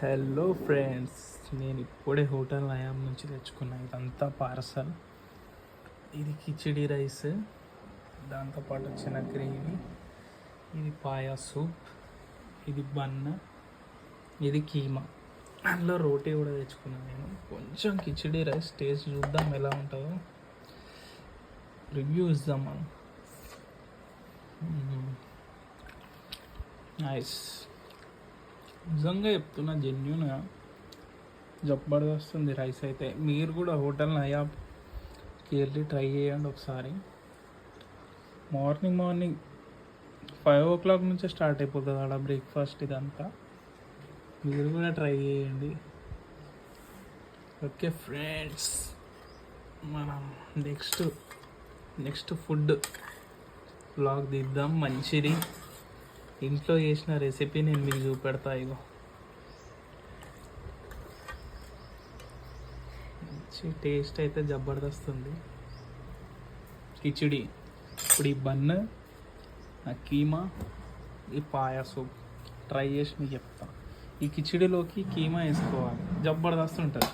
Hello friends, నేను ఇప్పుడే hotel నయాం నుంచి తెచ్చుకున్నా. ఇదంతా పార్సల్. ఇది కిచిడి రైస్, దాంతోపాటు వచ్చిన గ్రేవీ, ఇది పాయా సూప్, ఇది బన్, ఇది కీమా. అందులో రోటీ కూడా తెచ్చుకున్నాను. నేను కొంచెం కిచిడి రైస్ టేస్ట్ చూద్దాం ఎలా ఉంటుందో, రివ్యూ ఇద్దాం మనం. నైస్, నిజంగా చెప్తున్నా, జెన్యున్గా జబర్దస్త్ ఉంది రైస్ అయితే. మీరు కూడా హోటల్ నయాబ్కి వెళ్ళి ట్రై చేయండి ఒకసారి. మార్నింగ్ 5 o'clock నుంచే స్టార్ట్ అయిపోతుంది అక్కడ బ్రేక్ఫాస్ట్. ఇదంతా మీరు కూడా ట్రై చేయండి. ఓకే ఫ్రెండ్స్, మనం నెక్స్ట్ ఫుడ్ బ్లాగ్ తీద్దాం. మంచిది, ఇంట్లో చేసిన రెసిపీ నేను మీకు చూపెడతా. ఇగో మంచి టేస్ట్ అయితే జబర్దస్త్ ఉంది కిచిడి. ఇప్పుడు ఈ బన్, ఆ కీమా, ఈ పాయా సూప్ ట్రై చేసి మీకు చెప్తా. ఈ కిచిడిలోకి కీమా వేసుకోవాలి, జబర్దస్త్ ఉంటుంది.